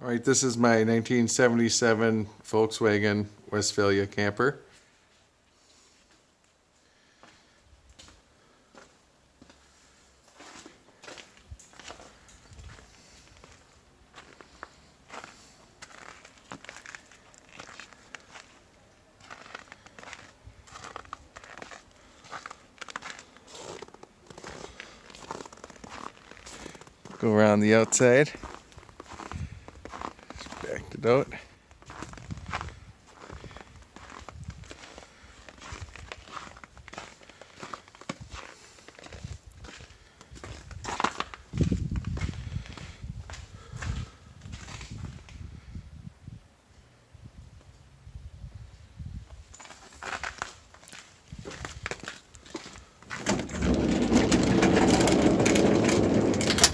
All right, this is my 1977 Volkswagen Westfalia camper. Go around the outside. Just backed it out.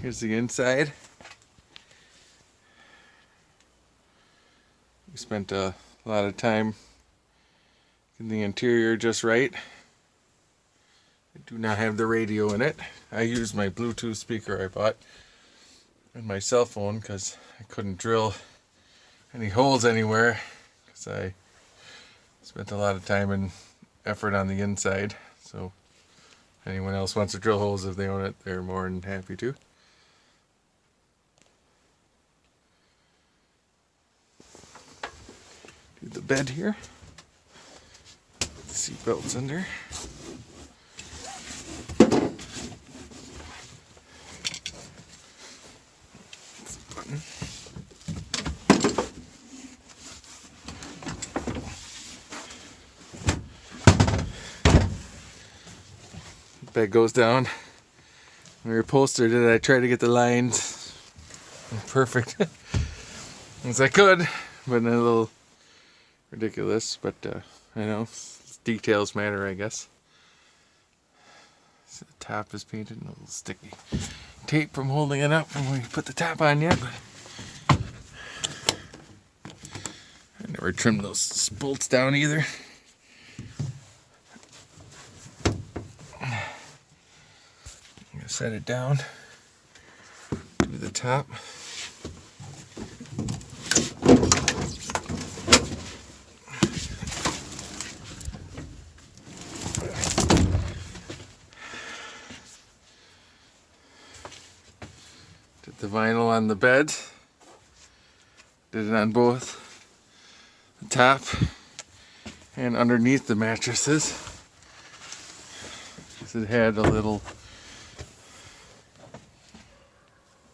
Here's the inside. We spent a lot of time getting the interior just right. I do not have the radio in it. I used my Bluetooth speaker I bought and my cell phone because I couldn't drill any holes anywhere because I spent a lot of time and effort on the inside. So if anyone else wants to drill holes, if they own it, they're more than happy to. Do the bed here. Seat belts under. Button. Bed goes down. When we upholstered it, I tried to get the lines perfect as I could, but a little ridiculous. But I know details matter, I guess. So the top is painted, and a little sticky tape from holding it up when we put the top on yet. But I never trimmed those bolts down either. I'm gonna set it down to the top. Did the vinyl on the bed. Did it on both the top and underneath the mattresses. Because it had a little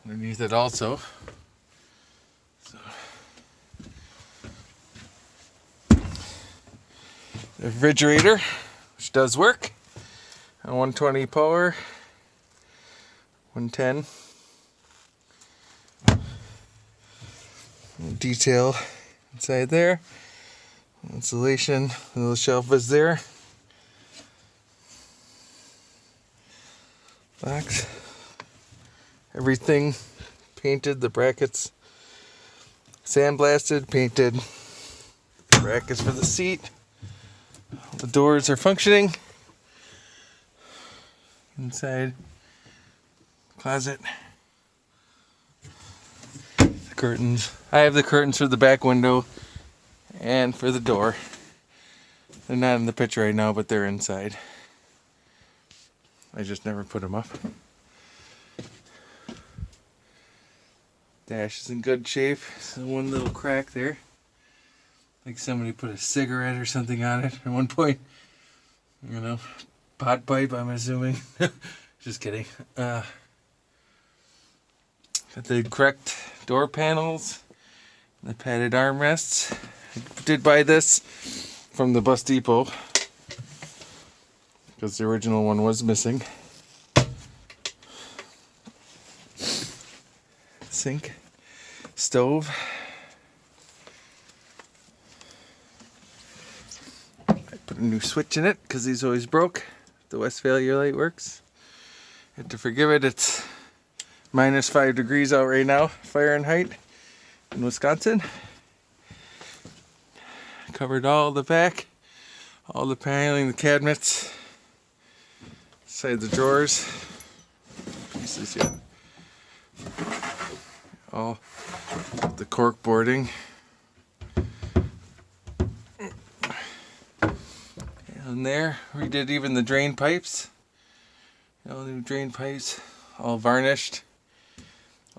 underneath it also. So the refrigerator, which does work, on 120 power, 110. Detail inside there. Insulation, the little shelf is there. Box. Everything painted, the brackets sandblasted, painted. Brackets for the seat. The doors are functioning. Inside closet. The curtains. I have the curtains for the back window and for the door. They're not in the picture right now, but they're inside. I just never put them up. Dash is in good shape. So one little crack there. Like somebody put a cigarette or something on it at one point. You know, pot pipe, I'm assuming. Just kidding. Got the correct door panels. The padded armrests. I did buy this from the bus depot because the original one was missing. Sink, stove. I put a new switch in it because these always broke. The Westfalia light works. I had to forgive it. It's -5 degrees out right now, Fahrenheit, in Wisconsin. Covered all the back, all the paneling, the cabinets, inside the drawers. Pieces, yeah. all the cork boarding. And there, we did even the drain pipes. All new drain pipes, all varnished.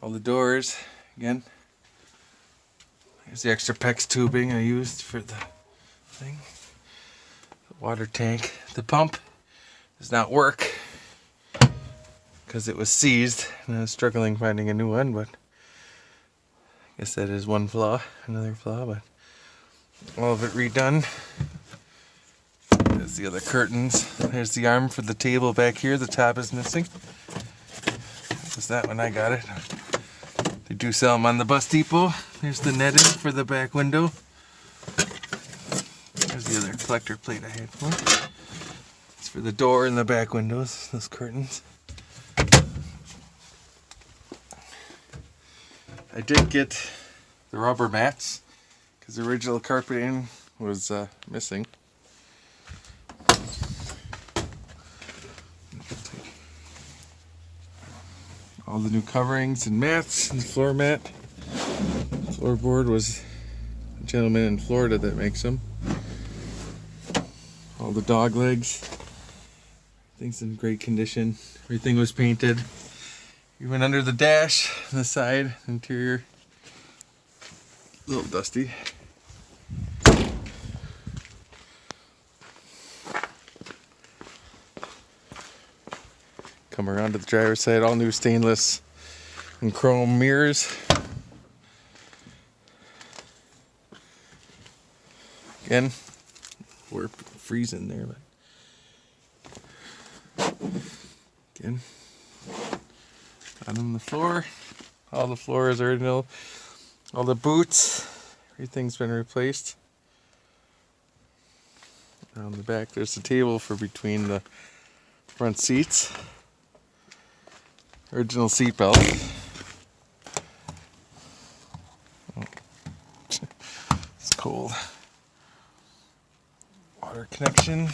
All the doors, again. There's the extra PEX tubing I used for the thing. The water tank. The pump does not work because it was seized, and I was struggling finding a new one, but I guess that is one flaw, another flaw, but all of it redone. There's the other curtains. There's the arm for the table back here. The top is missing. It was that when I got it. They do sell them on the bus depot. There's the netting for the back window. There's the other collector plate I had for. It's for the door and the back windows, those curtains. I did get the rubber mats because the original carpeting was missing. All the new coverings and mats and the floor mat. Floorboard was a gentleman in Florida that makes them. All the dog legs. Everything's in great condition. Everything was painted. Even under the dash, on the side, interior, a little dusty. Come around to the driver's side, all new stainless and chrome mirrors. Again, we're freezing there, but again, on the floor, all the floor is original, all the boots, everything's been replaced. On the back, there's the table for between the front seats. Original seat belt. Oh. It's cold. Water connection.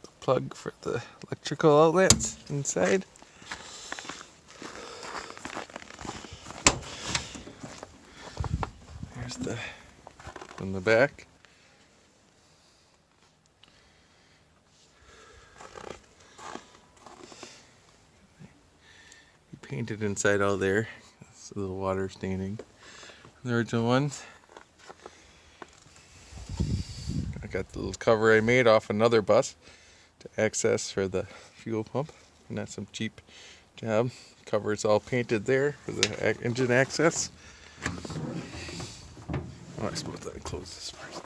The plug for the electrical outlets inside. There's the in the back. Painted inside all there. It's a little water staining. The original ones. I got the little cover I made off another bus to access for the fuel pump. And that's some cheap job. Cover is all painted there for the engine access. Oh, I suppose let me close this first.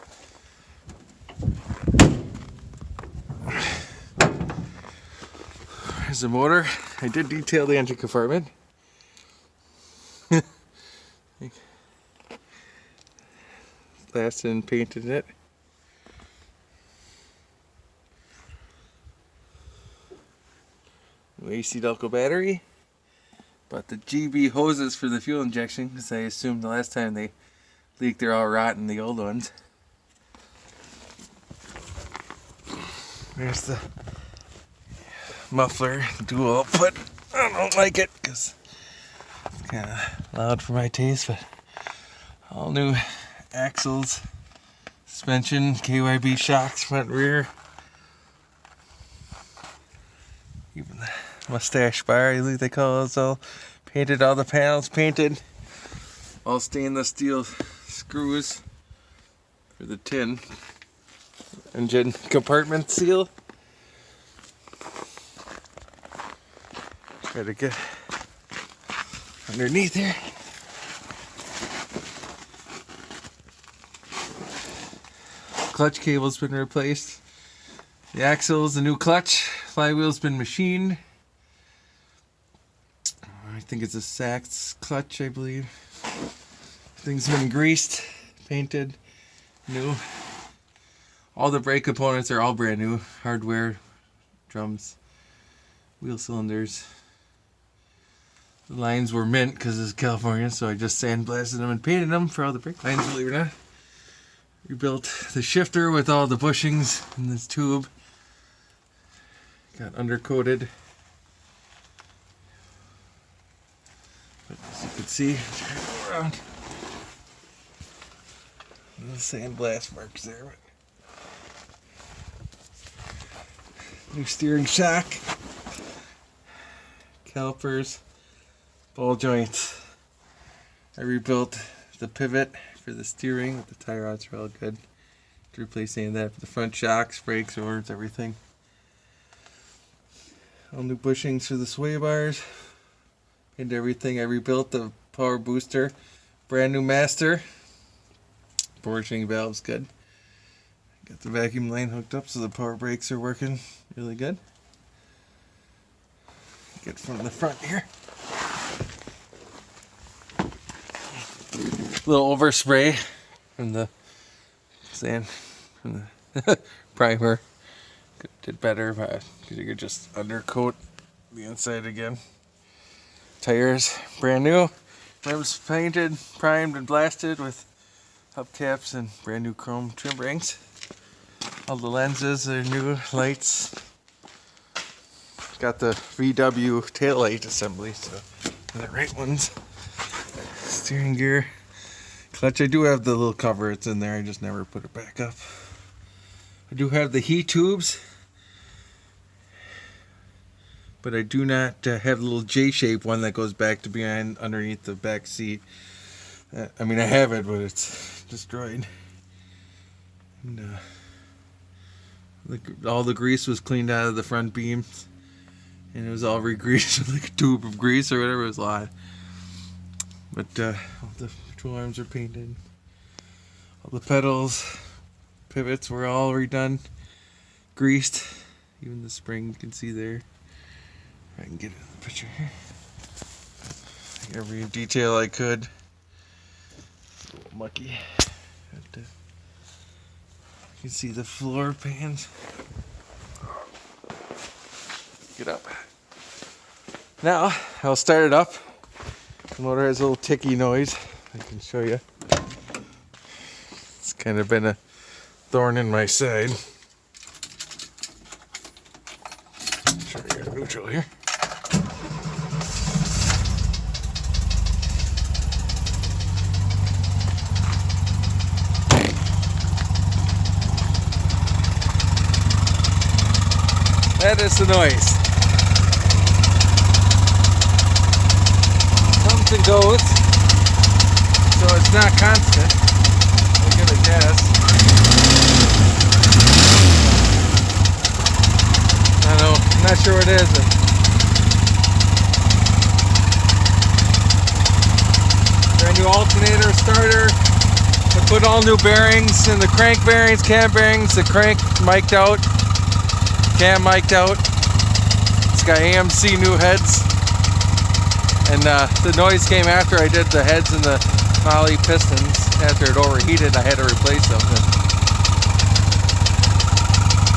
There's the motor. I did detail the engine compartment. Blasted and painted it. New AC Delco battery. Bought the GB hoses for the fuel injection because I assumed the last time they leaked they're all rotten, the old ones. There's the muffler, dual output. I don't like it because it's kind of loud for my taste, but all new axles, suspension, KYB shocks, front and rear. Even the mustache bar, I think they call it, it's all painted, all the panels painted. All stainless steel screws for the tin. Engine compartment seal. Try to get underneath here. Clutch cable's been replaced. The axle's a new clutch. Flywheel's been machined. I think it's a Sachs clutch, I believe. Things been greased, painted, new. All the brake components are all brand new. Hardware, drums, wheel cylinders. The lines were mint because it's California, so I just sandblasted them and painted them for all the brake lines, believe it or not. Rebuilt the shifter with all the bushings in this tube. Got undercoated. can see. Try to go around. The sandblast marks there. New steering shock, calipers, ball joints. I rebuilt the pivot for the steering with the tie rods are all good. To replace any of that for the front shocks, brakes, oars, everything. All new bushings for the sway bars and everything. I rebuilt the power booster, brand new master. Portioning valve's good. Got the vacuum line hooked up so the power brakes are working really good. Get from the front here. Little overspray from the sand, from the primer. Did better, but you could just undercoat the inside again. Tires, brand new. Rims painted, primed, and blasted with hubcaps and brand new chrome trim rings. All the lenses are new, lights. Got the VW taillight assembly, so the right ones. Steering gear. Clutch, I do have the little cover, it's in there, I just never put it back up. I do have the heat tubes, but I do not have the little J-shaped one that goes back to behind underneath the back seat. I mean, I have it, but it's destroyed. And all the grease was cleaned out of the front beams, and it was all re-greased with like a tube of grease or whatever. It was a lot. But all the control arms are painted. All the pedals, pivots were all redone, greased. Even the spring you can see there. I can get it in the picture here. Every detail I could. A little mucky. But, you can see the floor pans. Get up. Now I'll start it up. The motor has a little ticky noise. I can show you. It's kind of been a thorn in my side. Try to get neutral here. That is the noise. Comes and goes, so it's not constant. I'll give it a guess. I don't know, I'm not sure what it is. Brand new alternator starter. I put all new bearings in the crank bearings, cam bearings, the crank mic'd out. Cam mic'd out. It's got AMC new heads, and the noise came after I did the heads and the Molly pistons. After it overheated, I had to replace them.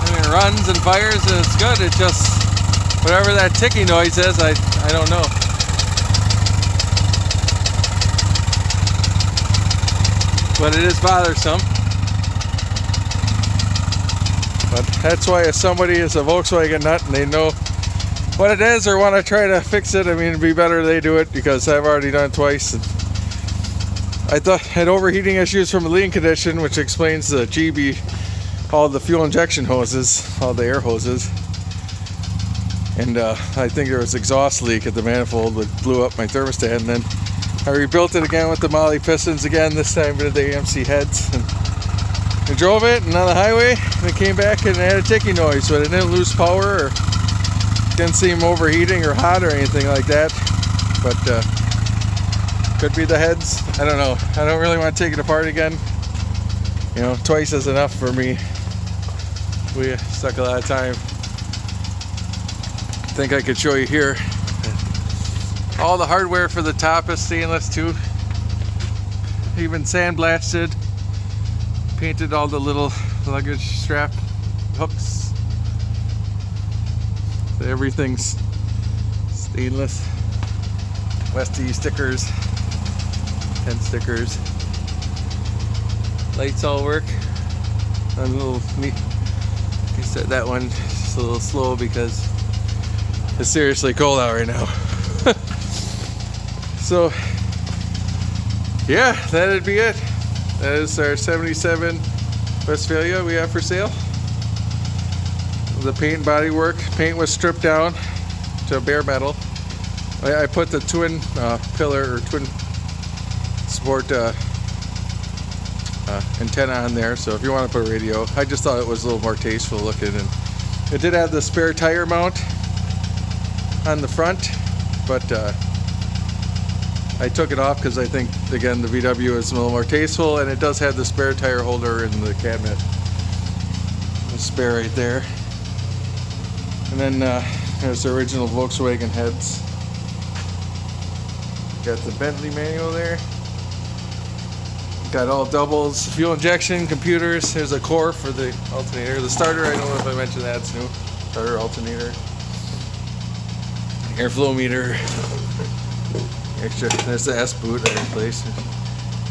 I mean, it runs and fires and it's good. It just, whatever that ticky noise is, I don't know. But it is bothersome. But that's why if somebody is a Volkswagen nut and they know what it is or want to try to fix it, I mean, it'd be better they do it, because I've already done it twice. And I thought I had overheating issues from a lean condition, which explains the GB, all the fuel injection hoses, all the air hoses. And I think there was exhaust leak at the manifold that blew up my thermostat. And then I rebuilt it again with the Molly pistons again, this time with the AMC heads. And I drove it and on the highway, and it came back and it had a ticky noise, but it didn't lose power or didn't seem overheating or hot or anything like that. But could be the heads. I don't know. I don't really want to take it apart again. You know, twice is enough for me. We stuck a lot of time. I think I could show you here. All the hardware for the top is stainless too. Even sandblasted. Painted all the little luggage strap hooks. So everything's stainless. Westie stickers, 10 stickers. Lights all work. A little neat. Like I said, that one just a little slow because it's seriously cold out right now. So yeah, that'd be it. That is our 77 Westfalia we have for sale. The paint and body work. Paint was stripped down to bare metal. I put the twin pillar or twin sport antenna on there, so if you want to put a radio, I just thought it was a little more tasteful looking. And it did have the spare tire mount on the front, but I took it off because I think, again, the VW is a little more tasteful, and it does have the spare tire holder in the cabinet. The spare right there. And then there's the original Volkswagen heads. Got the Bentley manual there. Got all doubles, fuel injection, computers. There's a core for the alternator. The starter, I don't know if I mentioned that, it's new. Starter, alternator. Airflow meter. Extra. There's the S boot I replaced.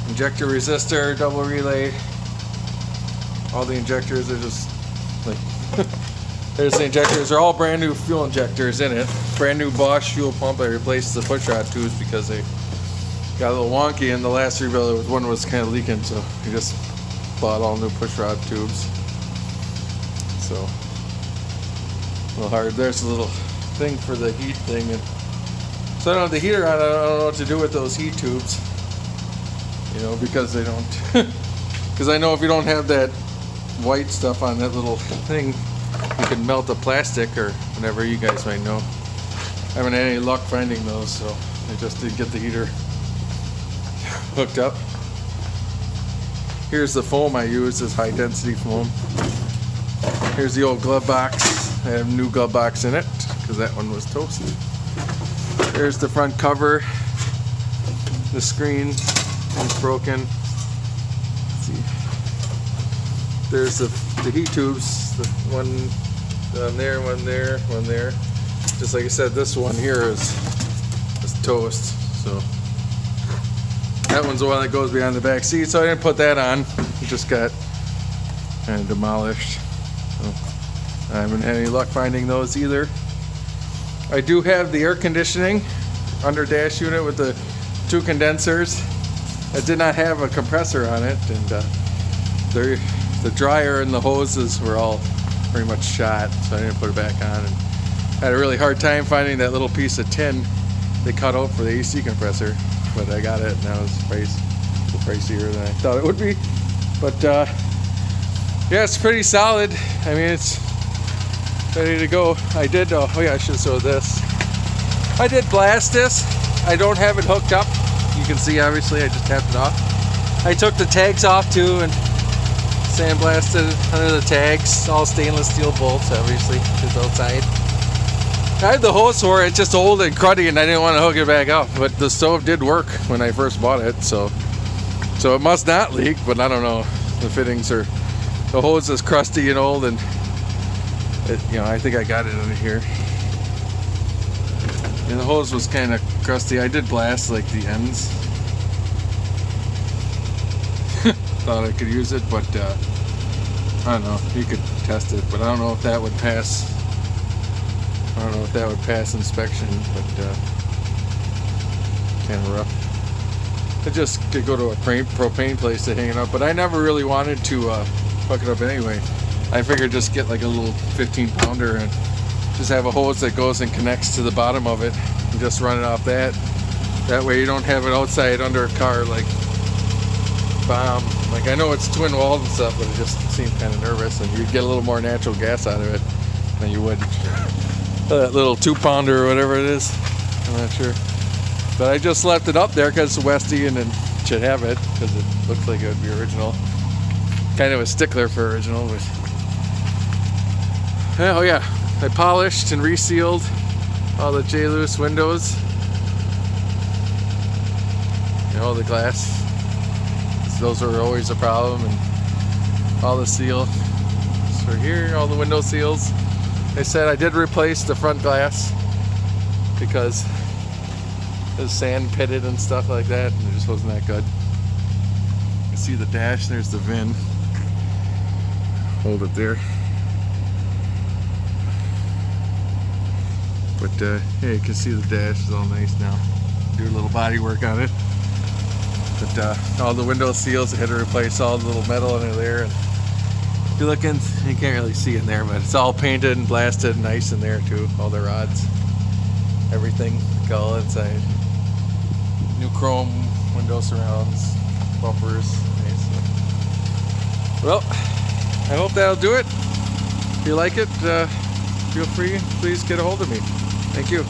Injector resistor, double relay. All the injectors are just like there's the injectors. They're all brand new fuel injectors in it. Brand new Bosch fuel pump. I replaced the pushrod tubes because they got a little wonky, and the last rebuild one was kind of leaking, so we just bought all new pushrod tubes. So a little hard. There's a little thing for the heat thing, and so I don't have the heater on. I don't know what to do with those heat tubes, you know, because they don't. Because I know if you don't have that white stuff on that little thing, you can melt the plastic or whatever. You guys might know. I haven't had any luck finding those, so I just didn't get the heater hooked up. Here's the foam I use, is high density foam. Here's the old glove box. I have a new glove box in it because that one was toast. There's the front cover. The screen is broken. Let's see. There's the heat tubes. The one there, one there, one there. Just like I said, this one here is toast. So that one's the one that goes behind the back seat. So I didn't put that on. It just got kind of demolished. So I haven't had any luck finding those either. I do have the air conditioning under dash unit with the 2 condensers. It did not have a compressor on it, and the dryer and the hoses were all pretty much shot, so I didn't put it back on. And I had a really hard time finding that little piece of tin they cut out for the AC compressor, but I got it, and that was pricier than I thought it would be. But yeah, it's pretty solid. I mean, it's ready to go. I did, oh yeah, I should show this. I did blast this. I don't have it hooked up. You can see, obviously, I just tapped it off. I took the tags off too and sandblasted under the tags. All stainless steel bolts, obviously, just outside. I had the hose for it, it's just old and cruddy, and I didn't want to hook it back up. But the stove did work when I first bought it, so it must not leak, but I don't know. The fittings are, the hose is crusty and old, and it, you know, I think I got it under here. And the hose was kind of crusty. I did blast like the ends. Thought I could use it, but I don't know. You could test it, but I don't know if that would pass. I don't know if that would pass inspection, but kind of rough. I just could go to a propane place to hang it up, but I never really wanted to hook it up anyway. I figured just get like a little 15-pounder and just have a hose that goes and connects to the bottom of it and just run it off that. That way you don't have it outside under a car like bomb. Like, I know it's twin walled and stuff, but it just seemed kind of nervous, and you'd get a little more natural gas out of it than you would that little 2-pounder or whatever it is. I'm not sure. But I just left it up there because Westy and it should have it because it looks like it would be original. Kind of a stickler for original, but oh yeah, I polished and resealed all the J-Lewis windows. You know, all the glass. Those were always a problem, and all the seal. So here, all the window seals. They said I did replace the front glass because it was sand pitted and stuff like that, and it just wasn't that good. You can see the dash, there's the VIN. Hold it there. But yeah, you can see the dash is all nice now. Do a little body work on it. But all the window seals. I had to replace all the little metal under there. And if you're looking, you can't really see in there, but it's all painted and blasted and nice in there too. All the rods, everything, all inside. New chrome window surrounds, bumpers. Nice. Well, I hope that'll do it. If you like it, feel free, please get a hold of me. Thank you.